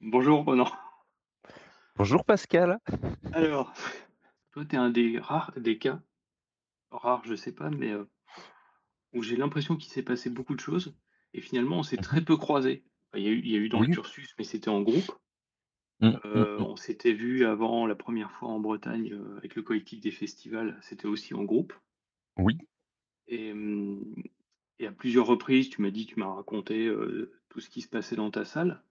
Bonjour Ronan. Bonjour Pascal. Alors, toi, tu es un des rares des cas, rares, je sais pas, mais où j'ai l'impression qu'il s'est passé beaucoup de choses et finalement on s'est très Mmh. peu croisés. Enfin, il y a eu dans le Oui. cursus, mais c'était en groupe. Mmh. On s'était vu avant la première fois en Bretagne, avec le collectif des festivals, c'était aussi en groupe Oui, et et à plusieurs reprises, tu m'as raconté, tout ce qui se passait dans ta salle,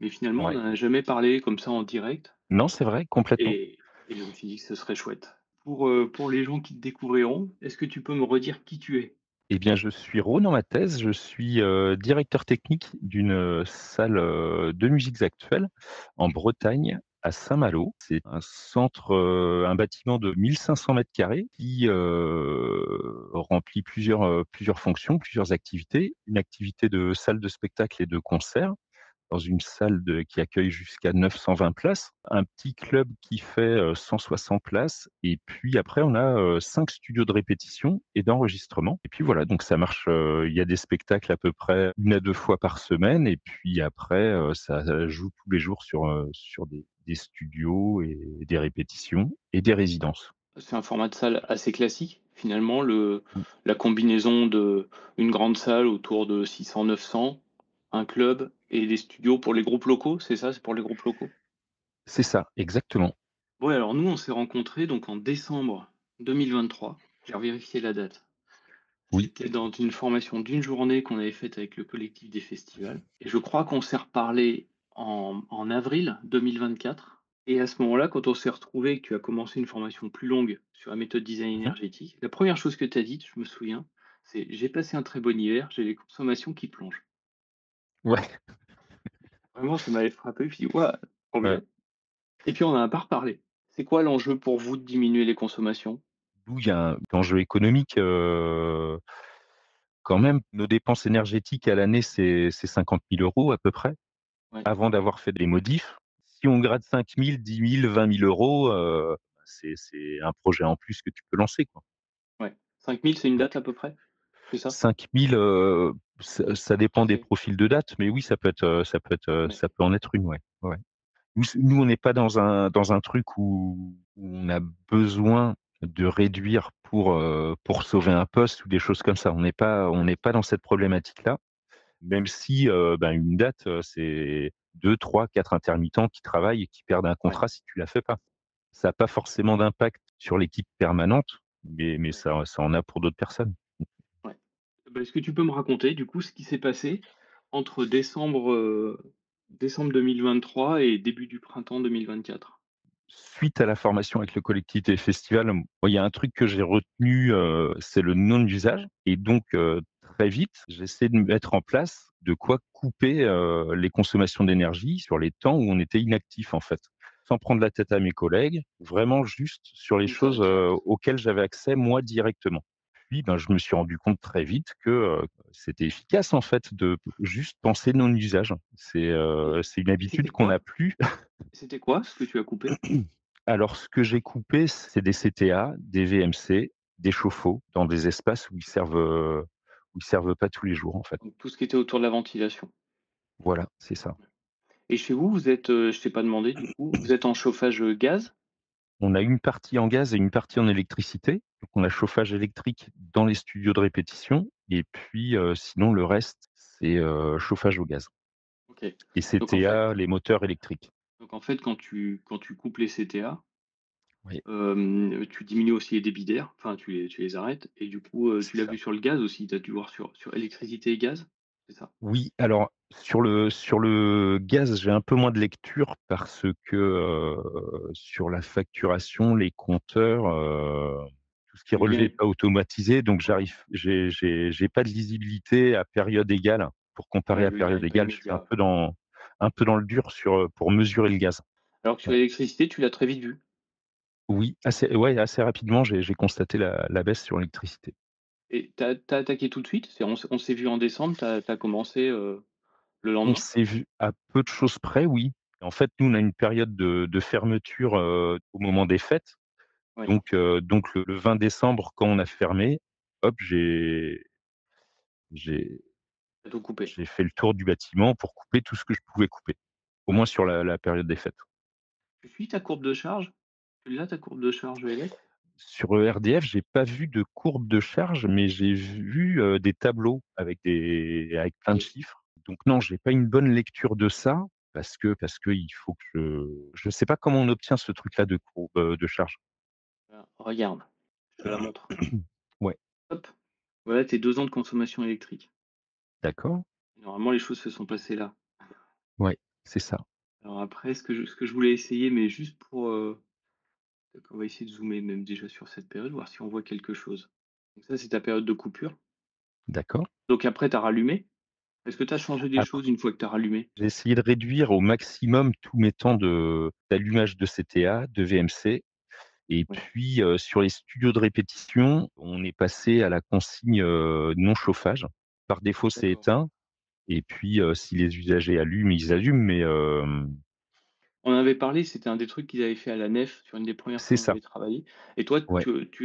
mais finalement on ouais. n'en a jamais parlé comme ça en direct. Non, c'est vrai, complètement. Et je me suis dit que ce serait chouette. Pour les gens qui te découvriront, est-ce que tu peux me redire qui tu es? Eh bien, je suis Ronan Mathès, je suis, directeur technique d'une, salle, de musiques actuelles en Bretagne, à Saint-Malo. C'est un centre, un bâtiment de 1 500 m² qui, remplit plusieurs fonctions, plusieurs activités. Une activité de salle de spectacle et de concert, dans une salle qui accueille jusqu'à 920 places, un petit club qui fait 160 places, et puis après on a 5 studios de répétition et d'enregistrement. Et puis voilà, donc ça marche. Il y a des spectacles à peu près 1 à 2 fois par semaine, et puis après ça joue tous les jours sur des studios et des répétitions et des résidences. C'est un format de salle assez classique, finalement, la combinaison de une grande salle autour de 600-900, un club et des studios pour les groupes locaux, c'est ça? C'est pour les groupes locaux? C'est ça, exactement. Ouais, alors nous, on s'est rencontrés donc en décembre 2023. J'ai revérifié la date. Oui. C'était dans une formation d'une journée qu'on avait faite avec le collectif des festivals et je crois qu'on s'est reparlé en avril 2024 et à ce moment-là, quand on s'est retrouvés et que tu as commencé une formation plus longue sur la méthode design Mmh. énergétique, la première chose que tu as dite, je me souviens, c'est: «J'ai passé un très bon hiver, j'ai les consommations qui plongent». Ouais, Vraiment, ça m'avait frappé, je me suis dit: «Waouh, trop ouais. bien» et puis on en a pas reparlé. C'est quoi l'enjeu pour vous de diminuer les consommations? D'où il y a un enjeu économique, quand même. Nos dépenses énergétiques à l'année, c'est 50 000 € à peu près, Ouais, avant d'avoir fait des modifs. Si on gratte 5 000, 10 000, 20 000 €, c'est un projet en plus que tu peux lancer, quoi. ouais. 5 000, c'est une Donc date à peu près? C'est ça? 5 000, ça dépend des OK, profils de date, mais oui, ouais, ça peut en être une, ouais. Ouais. Nous, on n'est pas dans un truc où on a besoin de réduire pour sauver un poste ou des choses comme ça. On n'est pas dans cette problématique-là. Même si, une date, c'est 2, 3, 4 intermittents qui travaillent et qui perdent un ouais, contrat si tu la fais pas. Ça a pas forcément d'impact sur l'équipe permanente, mais ouais. ça en a pour d'autres personnes. Ouais. Bah, est-ce que tu peux me raconter, du coup, ce qui s'est passé entre décembre 2023 et début du printemps 2024? Suite à la formation avec le collectif des festivals, moi, il y a un truc que j'ai retenu, c'est le non-usage, et donc très vite, j'essaie de mettre en place de quoi couper, les consommations d'énergie sur les temps où on était inactif, en fait. Sans prendre la tête à mes collègues, vraiment juste sur les choses, D'accord. auxquelles j'avais accès moi directement. Puis, je me suis rendu compte très vite que, c'était efficace, en fait, de juste penser non-usage. Et C'est une habitude c'était qu'on n'a quoi? plus. C'était quoi ce que tu as coupé? Alors, ce que j'ai coupé, c'est des CTA, des VMC, des chauffe-eau dans des espaces où ils servent pas tous les jours, en fait. Donc tout ce qui était autour de la ventilation. Voilà, c'est ça. Et chez vous, vous êtes, je t'ai pas demandé du coup, vous êtes en chauffage, gaz? On a une partie en gaz et une partie en électricité. Donc on a chauffage électrique dans les studios de répétition, et puis, sinon le reste, c'est, chauffage au gaz OK. et Donc en fait CTA, les moteurs électriques. quand tu coupes les CTA, Oui, tu diminues aussi les débits d'air, enfin tu les arrêtes et du coup, c'est tu l'as ça. vu sur le gaz aussi, tu as dû voir sur électricité et gaz? C'est ça? Oui, alors sur le gaz, j'ai un peu moins de lecture parce que, sur la facturation, les compteurs, tout ce qui est Le lien relevé est est pas automatisé, donc ouais, j'ai pas de visibilité à période égale. Pour comparer ouais, à le lien période est pas égale, je suis un immédiat. peu dans le dur pour mesurer le gaz. Alors que sur Ouais. l'électricité, tu l'as très vite vu Oui, assez rapidement, j'ai constaté la baisse sur l'électricité. et tu as attaqué tout de suite? C'est on s'est vu en décembre, tu as commencé, le On lendemain? s'est vu à peu de choses près, oui. En fait, nous, on a une période de fermeture, au moment des fêtes. Oui, Donc le 20 décembre, quand on a fermé, hop, j'ai tu as tout coupé. j'ai fait le tour du bâtiment pour couper tout ce que je pouvais couper. au moins sur la période des fêtes. Tu suis ta courbe de charge? Tu l'as ta courbe de charge ELF? Sur ERDF, j'ai pas vu de courbe de charge, mais j'ai vu, des tableaux avec plein de OK. chiffres. Donc non, j'ai pas une bonne lecture de ça parce que il faut que je sais pas comment on obtient ce truc-là de courbe, de charge. Voilà, regarde, je te la montre. Ouais, Hop, voilà tes 2 ans de consommation électrique. d'accord. Normalement, les choses se sont passées là. Ouais, c'est ça. Alors après, ce que je voulais essayer, mais juste pour, donc on va essayer de zoomer même déjà sur cette période, voir si on voit quelque chose. Donc ça, c'est ta période de coupure. D'accord. Donc après, tu as rallumé. Est-ce que tu as changé des Après, choses une fois que tu as rallumé? j'ai essayé de réduire au maximum tous mes temps d'allumage de CTA, de VMC et Ouais, puis, sur les studios de répétition, on est passé à la consigne, non chauffage. Par défaut, c'est d'accord. éteint. Et puis, si les usagers allument, ils allument, mais On en avait parlé, c'était un des trucs qu'ils avaient fait à la nef sur une des premières c'est fois où on ça, avait travaillé. Et toi, ouais.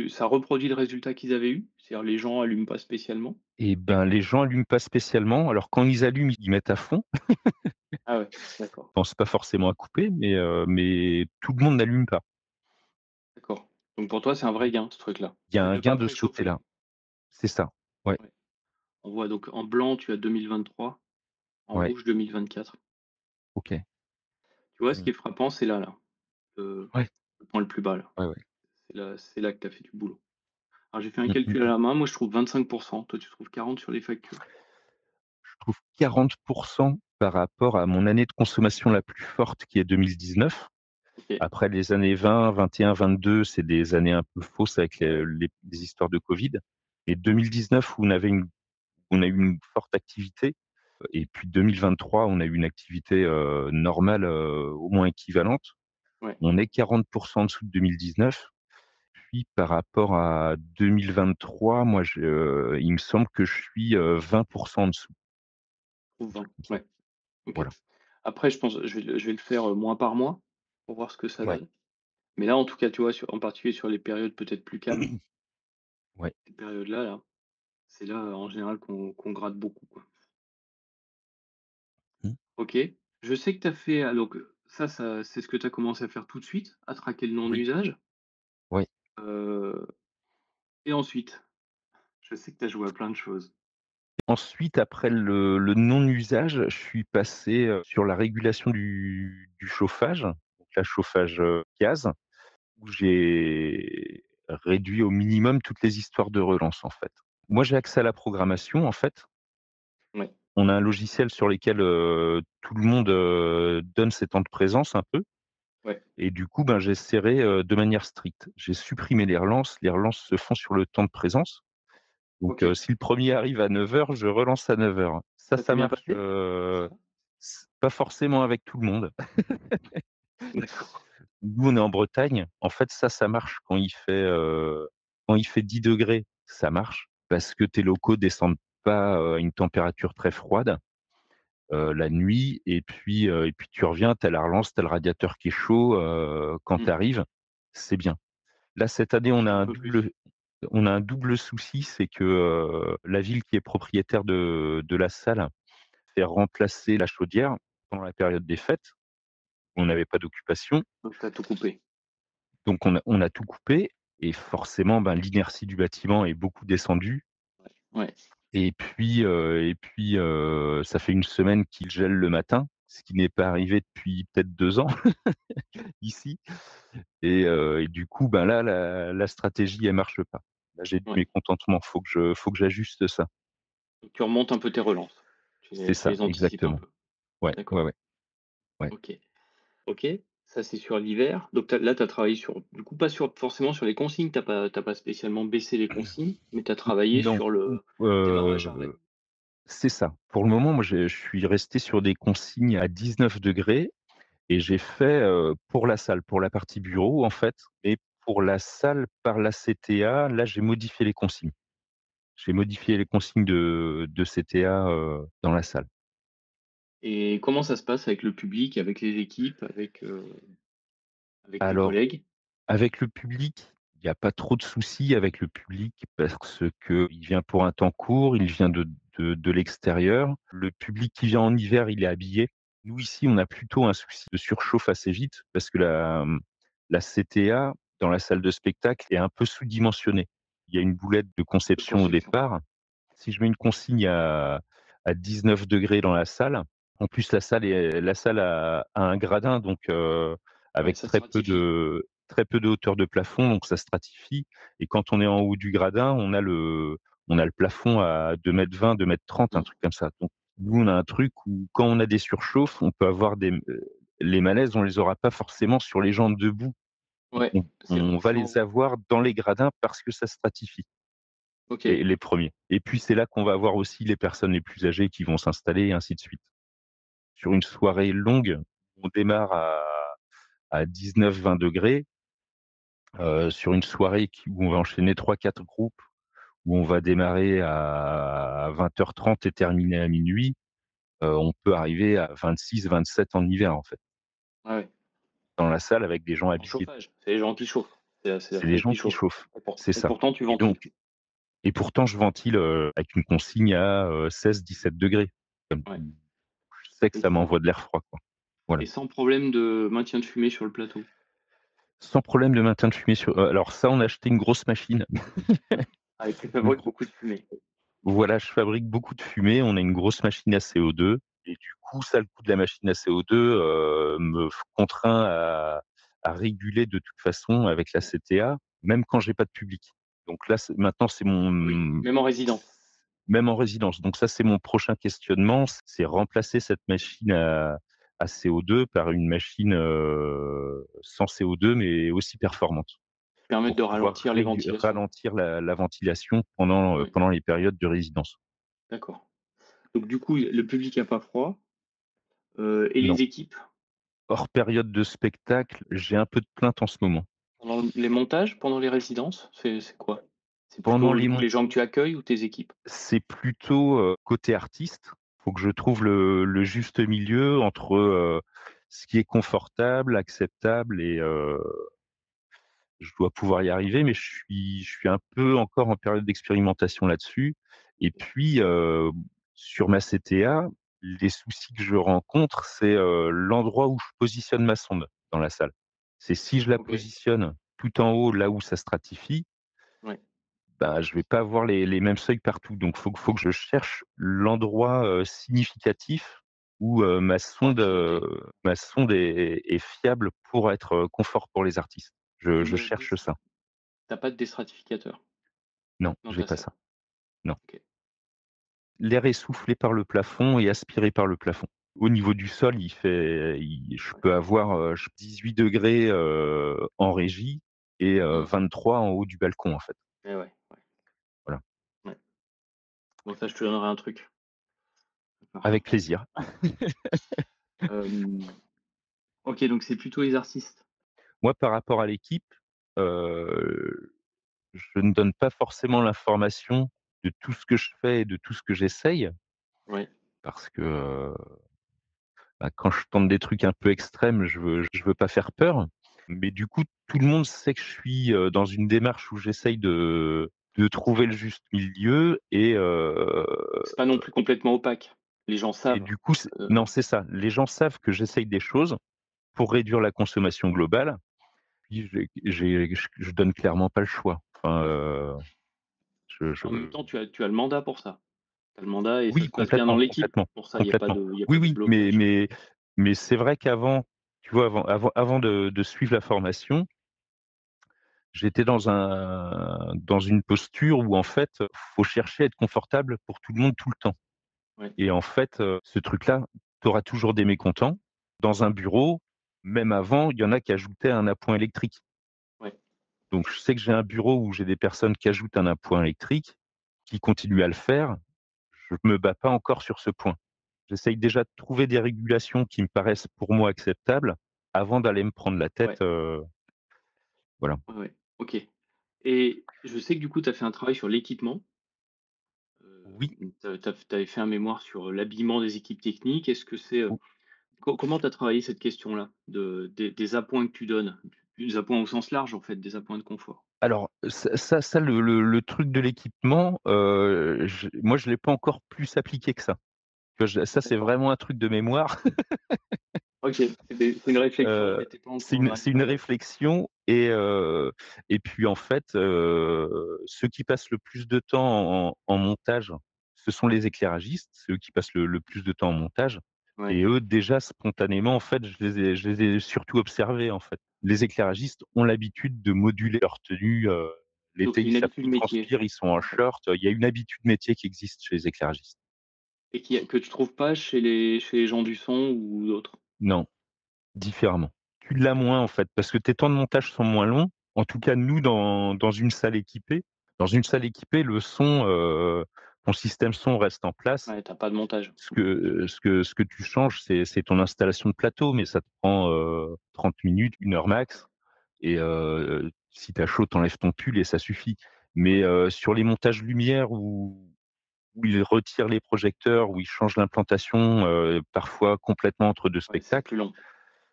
ça reproduit le résultat qu'ils avaient eu? C'est-à-dire les gens allument pas spécialement? Et ben, les gens allument pas spécialement. Alors quand ils allument, ils mettent à fond. Ah ouais, d'accord, Ils pensent pas forcément à couper, mais tout le monde n'allume pas. d'accord. Donc pour toi, c'est un vrai gain, ce truc-là? Il y a De un ne pas gain de ce préchauffer? côté-là. C'est ça. Ouais, Ouais. On voit donc en blanc, tu as 2023, en ouais, rouge 2024. OK. Tu vois, ce Mmh. qui est frappant, c'est là, le Ouais, le point le plus bas là. ouais, ouais. C'est là que tu as fait du boulot. Alors j'ai fait un Mmh, mmh calcul à mh. la main, moi je trouve 25%, toi tu trouves 40 sur les factures. Je trouve 40 par rapport à mon année de consommation la plus forte qui est 2019. OK. Après les années 20, 21, 22, c'est des années un peu fausses avec Ouais, les histoires de Covid et 2019 où on a eu une forte activité et puis 2023, on a eu une activité, normale, au moins équivalente. ouais. On est 40 en dessous de 2019. Puis par rapport à 2023, moi il me semble que je suis, 20 en dessous, Je trouve 20. comme ça. Ouais, OK. Voilà. Après je pense je vais le faire, mois par mois pour voir ce que ça Ouais. donne. Mais là en tout cas, tu vois, en particulier sur les périodes peut-être plus calmes, Ouais. ces périodes-là, là, c'est là, en général qu'on gratte beaucoup, quoi. Mmh. OK. Je sais que tu as fait, donc ça c'est ce que tu as commencé à faire tout de suite, à traquer le nom Oui. d'usage. Ouais. Heu et ensuite? Je sais que tu as joué à plein de choses. Ensuite, après le non-usage, je suis passé, sur la régulation du chauffage, donc là, chauffage, gaz, où j'ai réduit au minimum toutes les histoires de relance, en fait. Moi, j'ai accès à la programmation, en fait. Ouais, On a un logiciel sur lequel, tout le monde, donne ses temps de présence un peu ouais. et du coup, ben, j'ai serré, de manière stricte. J'ai supprimé les relances. Les relances se font sur le temps de présence. Donc, OK. si le premier arrive à 9 heures, je relance à 9 heures. Ça, Ça s'est ça bien marche, passé? pas forcément avec tout le monde. D'accord. Nous, on est en Bretagne. En fait, ça marche quand il fait 10 degrés, ça marche parce que tes locaux descendent pas, à une température très froide, la nuit et puis tu reviens, tu as la relance, tu as le radiateur qui est chaud, quand tu Mmh. arrives, c'est bien. Là, cette année, Profite un peu plus. on a un double souci, c'est que, la ville qui est propriétaire de la salle fait remplacer la chaudière pendant la période des fêtes. On n'avait pas d'occupation, Donc tu as tout coupé. donc on a tout coupé et forcément, ben, l'inertie du bâtiment est beaucoup descendue Ouais, et puis, ça fait une semaine qu'il gèle le matin, ce qui n'est pas arrivé depuis peut-être 2 ans ici et du coup, ben, là, la stratégie, elle marche pas. Là, j'ai du ouais. mécontentement, faut que j'ajuste ça. Donc tu remontes un peu tes relances. Tu C'est les tu ça, les anticipes un exactement. peu. Ouais, ouais, D'accord. ouais, ouais. OK. OK. Ça, c'est sur l'hiver. Donc tu as travaillé sur du coup, pas sur forcément sur les consignes, tu as pas spécialement baissé les consignes, mais tu as travaillé Non, sur le démarrage en V. c'est ça. Pour le moment, moi, je suis resté sur des consignes à 19 degrés et j'ai fait, pour la salle, pour la partie bureau, en fait et pour la salle par la CTA, là, j'ai modifié les consignes. J'ai modifié les consignes de CTA, dans la salle. Et comment ça se passe avec le public, avec les équipes, avec tes Alors, collègues? avec le public, il y a pas trop de soucis avec le public parce qu'il vient pour un temps court, il vient de l'extérieur. Le public qui vient en hiver, il est habillé. Nous ici, on a plutôt un souci de surchauffe assez vite parce que la CTA dans la salle de spectacle est un peu sous-dimensionnée. Il y a une boulette de De conception au conception. départ. Si je mets une consigne à 19 degrés dans la salle, en plus la salle a un gradin donc Ouais, avec ça stratifie. très peu de hauteur de plafond, donc ça stratifie et quand on est en haut du gradin, on a le plafond à 2,20 m, 2,30 m, un Mmh. truc comme ça. Donc nous, on a un truc où quand on a des surchauffes, on peut avoir les malaises, on les aura pas forcément sur les gens debout. Ouais, On va les sans avoir dans les gradins parce que ça stratifie, OK. les premiers. Et puis c'est là qu'on va avoir aussi les personnes les plus âgées qui vont s'installer et ainsi de suite. Sur une soirée longue, on démarre à 19-20 degrés. Sur une soirée où on va enchaîner 3-4 groupes, où on va démarrer à 20h30 et terminer à minuit, on peut arriver à 26-27 en hiver, en fait, Ouais, ouais. dans la salle avec des gens En habillés. chauffage, c'est les gens qui chauffent. C'est la C'est les salle gens qui qui chauffe chauffent, c'est et ça. pourtant tu Et ventiles? donc et pourtant je ventile, avec une consigne à, 16-17 degrés. Comme Ouais, je sais que et ça sans m'envoie de l'air froid, quoi. Voilà. et sans problème de maintien de fumée sur le plateau? Sans problème de maintien de fumée sur alors ça, on a acheté une grosse machine. Ah, et tu Une fabriques gros beaucoup de fumée? Voilà, je fabrique beaucoup de fumée. On a une grosse machine à CO2 et du coup, ça, le coût de la machine à CO2, me contraint à réguler de toute façon avec la Ouais. CTA, même quand j'ai pas de public. Donc là, maintenant, c'est Ah oui, même en résidence? même en résidence. Donc ça, c'est mon prochain questionnement, c'est remplacer cette machine à CO2 par une machine, sans CO2, mais aussi performante Permettre pour de pouvoir ralentir les ventilations? ralentir la ventilation Ouais, pendant les périodes de résidence. d'accord. Donc du coup, le public a pas froid, et Non. les équipes? Hors période de spectacle, j'ai un peu de plaintes en ce moment. Pendant les montages, pendant les résidences, c'est quoi? C'est Pendant plutôt les du coup mon les gens que tu accueilles ou tes équipes? C'est plutôt, côté artiste. Faut que je trouve le juste milieu entre, ce qui est confortable, acceptable et je dois pouvoir y arriver, mais je suis un peu encore en période d'expérimentation là-dessus et puis, sur ma CTA, les soucis que je rencontre, c'est, l'endroit où je positionne ma sonde dans la salle. C'est si je la OK, positionne tout en haut, là où ça stratifie, ouais, bah, je vais pas avoir les mêmes seuils partout. Donc faut que je cherche l'endroit, significatif où, pour piloter. ma sonde est fiable pour être, confort pour les artistes. Et Je cherche ça. tu pas de déstratificateur Non, dans j'ai ta pas salle? ça. Non. OK, L'air est soufflé par le plafond et aspiré par le plafond. Au niveau du sol, je ouais. peux avoir, 18 degrés en régie et Mmh. 23 en haut du balcon, en fait. Et ouais, ouais, Voilà. ouais. Bon ça je te donnerai un truc à faire Avec faire. plaisir. Hem, OK, donc c'est plutôt les artistes? Moi, par rapport à l'équipe, heu, je ne donne pas forcément l'information de tout ce que je fais et de tout ce que j'essaye Ouais, parce que, bah, quand je tente des trucs un peu extrêmes, je veux pas faire peur. Mais du coup, tout le monde sait que je suis, dans une démarche où j'essaye de trouver le juste milieu c'est pas non plus complètement opaque. Les gens et savent, du coup, non, heu, c'est ça. Les gens savent que j'essaye des choses pour réduire la consommation globale. Puis je donne clairement pas le choix. Enfin, ouais. je En même temps, tu as le mandat pour ça. Tu as le mandat et ça oui, se passe bien dans l'équipe. complètement, Pour ça, complètement. il y a Oui, pas de oui, blocage. mais c'est vrai qu'avant, tu vois, avant de suivre la formation, j'étais dans une posture où en fait, faut chercher à être confortable pour tout le monde tout le temps Ouais, et en fait, ce truc-là, tu auras toujours des mécontents. Dans un bureau, même avant, il y en a qui ajoutaient un appoint électrique. ouais, Donc je sais que j'ai un bureau où j'ai des personnes qui ajoutent un appoint électrique, qui continuent à le faire. Je me bats pas encore sur ce point. J'essaye déjà de trouver des régulations qui me paraissent pour moi acceptables avant d'aller me prendre la ouais, tête, voilà. ouais, ouais. OK, et je sais que du coup, tu as fait un travail sur l'équipement. Oui, Tu avais fait un mémoire sur l'habillement des équipes techniques. Est-ce que c'est, ou comment tu as travaillé cette question-là? Des appoints que tu donnes? Des appoints au sens large, en fait, des appoints de confort? alors ça le truc de l'équipement, moi je l'ai pas encore plus appliqué que ça. Que je ça, c'est D'accord. vraiment un truc de mémoire. OK, c'est une réflexion, mais tu pas encore dans la C'est une mise en œuvre. réflexion et puis en fait, ceux qui passent le plus de temps en montage, ce sont les éclairagistes, c'est eux qui passent le plus de temps en montage Ouais, et eux déjà spontanément en fait, je les ai surtout observés en fait. Les éclairagistes ont l'habitude de moduler leur tenue, donc l'été, c'est ils une savent habitude qu'ils métier, transpirent, ils sont en en fait, short, il y a une habitude métier qui existe chez les éclairagistes. et que tu trouves pas chez les gens du son ou d'autres? Non. Différemment. Tu l'as moins en fait, parce que tes temps de montage sont moins longs. En tout cas, nous dans une salle équipée. Dans une salle équipée, le son, ton système son reste en place. Ouais, tu pas de montage. Ce que tu changes, c'est ton installation de plateau, mais ça te prend, 30 minutes, 1 heure max et si tu as chaud, tu enlèves ton pull et ça suffit. Mais Ouais, sur les montages lumière où ils retirent les projecteurs, où ils changent l'implantation, parfois complètement entre 2 ouais, c'est plus spectacles, long.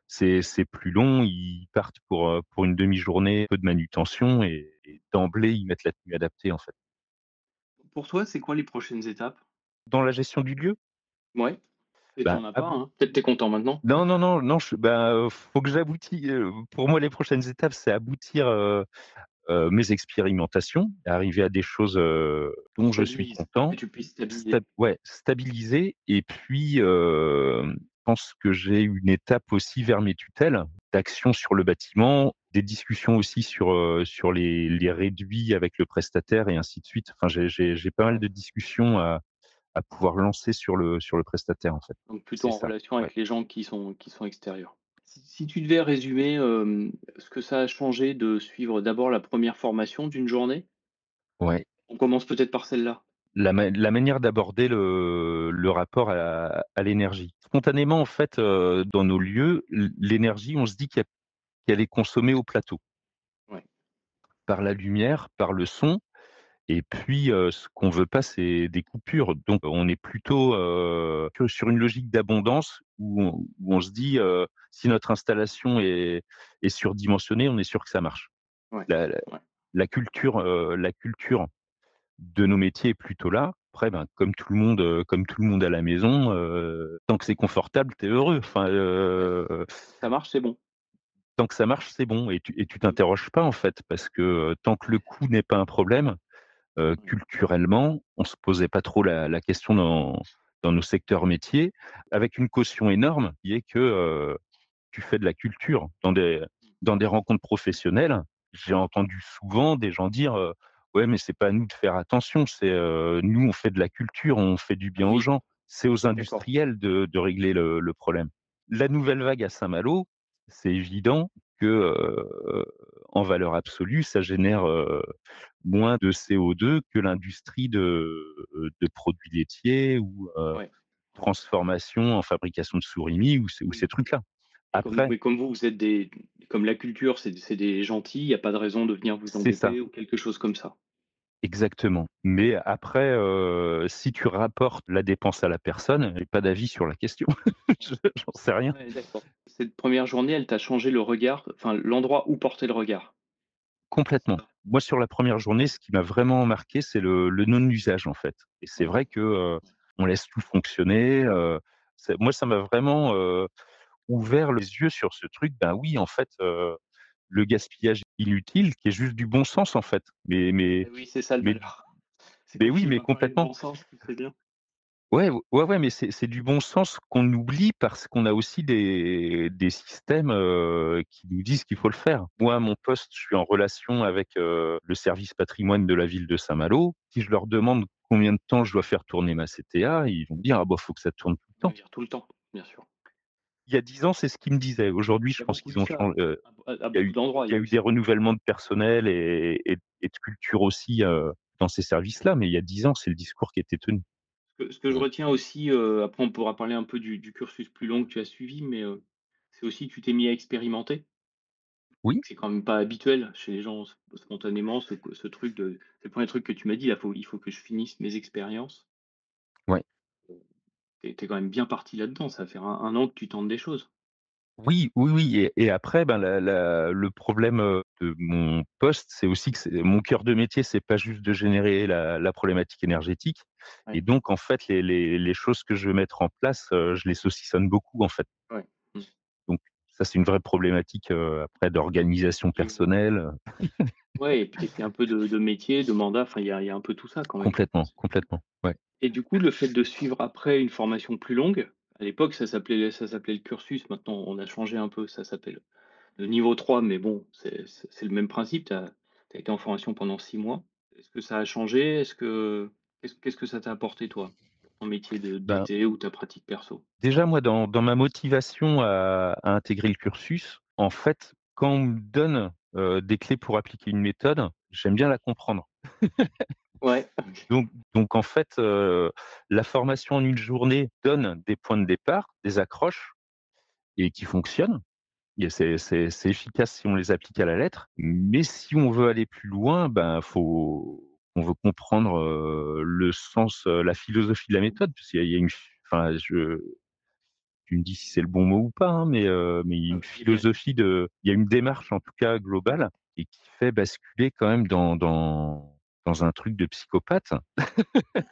c'est plus long, ils partent pour une demi-journée, peu de manutention et d'emblée, ils mettent la tenue adaptée, en fait. Pour toi, c'est quoi les prochaines étapes? Dans la gestion du lieu, Ouais, et tu bah, en as pas, abou hein? Peut-être tu es content maintenant? non, non, non, non, faut que j'aboutisse, pour moi, les prochaines étapes, c'est aboutir, mes expérimentations, arriver à des choses, Que tu dont je suis stabilises, que content, tu puisses stabiliser. stabiliser et puis, je pense que j'ai une étape aussi vers mes tutelles, d'action sur le bâtiment, des discussions aussi sur les réduits avec le prestataire et ainsi de suite. Enfin, j'ai pas mal Ouais, de discussions à pouvoir lancer sur le prestataire, en fait. donc plutôt C'est en ça, relation ouais. avec les gens qui sont extérieurs. Si tu devais résumer, ce que ça a changé de suivre d'abord la première formation d'une journée, Ouais. on commence peut-être par celle-là. La manière d'aborder le rapport à l'énergie. Spontanément, en fait, dans nos lieux, l'énergie, on se dit qu'elle est consommée au plateau, Ouais, par la lumière, par le son et puis, ce qu'on veut pas, c'est des coupures. Donc on est plutôt, que sur une logique d'abondance où on se dit, si notre installation est surdimensionnée, on est sûr que ça marche. ouais, La la ouais, la culture de nos métiers est plutôt là. Après, ben, comme tout le monde à la maison, tant que c'est confortable, tu es heureux. Enfin, ouais. Ça marche, c'est bon. tant que ça marche, c'est bon et tu Mmh. t'interroges pas en fait parce que, tant que le coût n'est pas un problème, Ouais, culturellement, on se posait pas trop la question dans nos secteurs métiers, avec une caution énorme qui est que, tu fais de la culture dans des rencontres professionnelles. J'ai entendu souvent des gens dire, «Ouais, mais c'est pas à nous de faire attention, c'est, nous on fait de la culture, on fait du ah bien aux oui, gens. C'est aux d'accord. industriels de régler le problème». La nouvelle vague à Saint-Malo, c'est évident que, en valeur absolue, ça génère, moins de CO2 que l'industrie de produits laitiers ou, Ouais, ouais, transformation en fabrication de surimi ou oui. ces trucs-là. Et comme Après, oui, comme vous êtes des comme la culture, c'est des gentils, il y a pas de raison de venir vous c'est ça, embêter ou quelque chose comme ça. exactement. Mais après, si tu rapportes la dépense à la personne, j'ai pas d'avis sur la question. Ouais. J'en sais rien. Ouais, d'accord. Cette première journée, elle t'a changé le regard, enfin l'endroit où porter le regard, c'est Complètement. ça? Moi, sur la première journée, ce qui m'a vraiment marqué, c'est le non-usage, en fait. Et c'est Ouais, vrai que, on laisse tout fonctionner, moi, ça m'a vraiment, ouvert les yeux sur ce truc. Ben oui, en fait, le gaspillage inutile qui est juste du bon sens, en fait. et oui, c'est ça le Mais malheur. C'est mais quand oui, tu mais vas parler de complètement. bon sens que c'est bien. Ouais, ouais, ouais, mais c'est du bon sens qu'on oublie parce qu'on a aussi des systèmes, qui nous disent qu'il faut le faire. Moi, à mon poste, je suis en relation avec, le service patrimoine de la ville de Saint-Malo. Si je leur demande combien de temps je dois faire tourner ma CTA, ils vont me dire: «Ah bah, faut que ça tourne tout le On va temps». dire tout le temps, bien sûr. Il y a 10 ans, c'est ce qu'ils me disaient. Aujourd'hui, je Il y a pense beaucoup qu'ils de ont ça, changé. à beaucoup d'endroits, il Il y y a a eu aussi des beaucoup de ça. renouvellements de personnel et de culture aussi, dans ces services-là, mais il y a 10 ans, c'est le discours qui était tenu. Ce que je Mmh. retiens aussi, après on pourra parler un peu du cursus plus long que tu as suivi, mais, c'est aussi que tu t'es mis à expérimenter. Oui, C'est quand même pas habituel chez les gens spontanément ce truc de c'est le premier truc que tu m'as dit là, il faut que je finisse mes expériences. ouais. Tu es quand même bien parti là-dedans, ça fait un an que tu tentes des choses. Oui, oui, oui et après, ben, le problème, de mon poste, c'est aussi que c'est mon cœur de métier, c'est pas juste de générer la problématique énergétique et Ouais, donc en fait, les choses que je veux mettre en place, je les saucissonne beaucoup, en fait. ouais. Mmh. Donc ça, c'est une vraie problématique, après d'organisation Je vois. personnelle, Ouais et puis un peu de métier, de mandat, enfin il y a un peu tout ça quand même. complètement, complètement, ouais. Et du coup, le fait de suivre après une formation plus longue, à l'époque ça s'appelait le cursus, maintenant on a changé un peu, ça s'appelle le niveau 3, mais bon, c'est le même principe. Tu as été en formation pendant 6 mois. Est-ce que ça a changé? Qu'est-ce que ça t'a apporté toi, pour ton métier de Ben, DT ou ta pratique perso? déjà moi dans ma motivation à intégrer le cursus, en fait, quand on me donne, des clés pour appliquer une méthode, j'aime bien la comprendre. Ouais, OK. Donc en fait, la formation en une journée donne des points de départ, des accroches et qui fonctionnent. Et c'est efficace si on les applique à la lettre. Mais si on veut aller plus loin, ben, on veut comprendre, le sens, la philosophie de la méthode, parce qu'il y a une enfin, tu me dis si c'est le bon mot ou pas, hein, mais il y a une Vas-y, vas-y. philosophie il y a une démarche en tout cas globale et qui fait basculer quand même dans un truc de psychopathe. Ah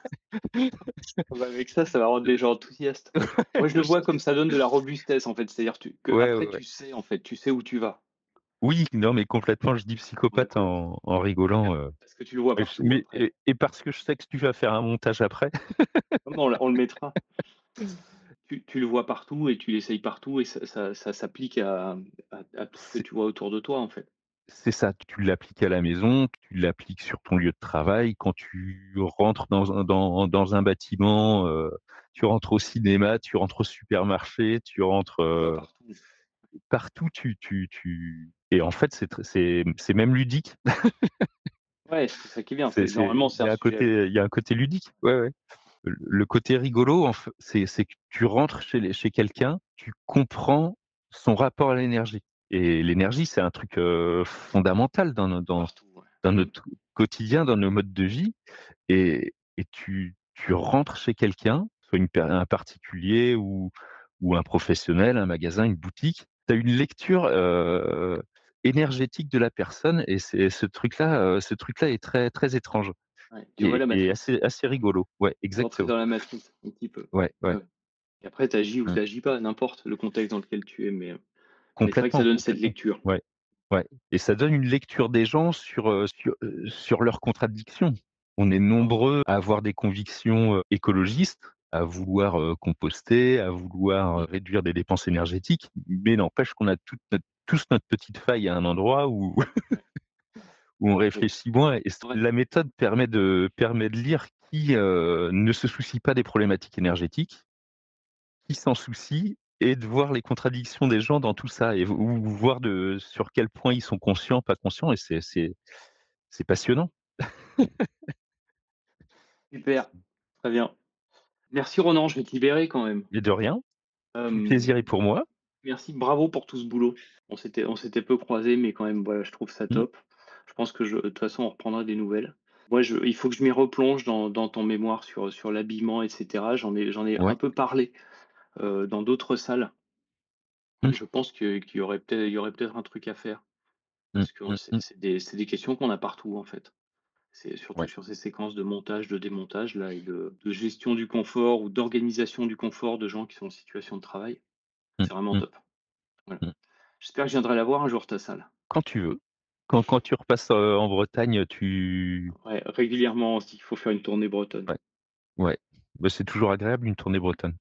bah, avec ça va rendre les gens enthousiastes. Moi, je le vois comme ça donne de la robustesse, en fait. C'est-à-dire Ouais, ouais, qu'après ouais. tu sais, en fait, tu sais où tu vas. Oui, non, mais complètement, je dis Ouais, psychopathe ouais. en rigolant, Parce que tu le vois partout mais après. et parce que je sais que tu vas faire un montage après. Non, non, on le mettra. Tu le vois partout et tu l'essayes partout et ça s'applique à tout ce que C'est tu vois autour de toi, en fait. c'est ça, tu l'appliques à la maison, tu l'appliques sur ton lieu de travail, quand tu rentres dans un bâtiment, tu rentres au cinéma, tu rentres au supermarché, tu rentres, Tu le vois partout. partout tu et en fait, c'est même ludique. Ouais, c'est ça qui est bien. C'est normalement, Il c'est y un a un sujet côté il y a un côté ludique. Ouais, ouais. Le côté rigolo, c'est que tu rentres chez quelqu'un, tu comprends son rapport à l'énergie et l'énergie, c'est un truc, fondamental partout, ouais. dans Mmh. notre quotidien, dans nos modes de vie et tu rentres chez quelqu'un, soit un particulier ou un professionnel, un magasin, une boutique. Tu as une lecture, énergétique de la personne et c'est ce truc-là est très, très étrange Ouais, tu vois la et matrice. assez rigolo. Ouais, Tu es rentré exactement. dans la matrice, un petit peu. Ouais, Ouais, ouais. ouais. Et après tu agis ou Mmh. tu agis pas, n'importe le contexte dans lequel tu es, mais c'est vrai que ça Complètement, donne cette complètement. lecture. Ouais, ouais et ça donne une lecture des gens sur leurs contradictions. On est nombreux à avoir des convictions, écologistes, à vouloir, composter, à vouloir, Mmh. réduire des dépenses énergétiques, mais n'empêche qu'on a tous notre petite faille à un endroit où Ouais, où on oui. réfléchit moins et C'est vrai. la méthode permet de lire qui, ne se soucie pas des problématiques énergétiques, qui s'en soucie et de voir les contradictions des gens dans tout ça et ou voir sur quel point ils sont conscients, pas conscients et c'est passionnant. Super, très bien. Merci Ronan, je vais te libérer quand même. Et de rien, tout le Hem, plaisir est pour moi. Merci, bravo pour tout ce boulot. On s'était peu croisés, mais quand même, voilà, je trouve ça Mmh, top. Je pense que de toute façon, on reprendra des nouvelles. Moi, il faut que je m'y replonge dans ton mémoire sur l'habillement et cetera. J'en ai un ouais. peu parlé, dans d'autres salles. Mmh, Je pense qu'il y aurait peut-être un truc à faire mmh, parce que mmh, c'est mmh. c'est des questions qu'on a partout, en fait. C'est surtout Ouais. sur ces séquences de montage, de démontage là et de gestion du confort ou d'organisation du confort de gens qui sont en situation de travail. Mmh, C'est vraiment mmh, top. Voilà. mmh. J'espère que je viendrai la voir un jour ta salle. Quand tu veux. Quand tu repasses, en Bretagne, tu Ouais, régulièrement aussi, il faut faire une tournée bretonne. ouais, ouais. Bah, c'est toujours agréable une tournée bretonne.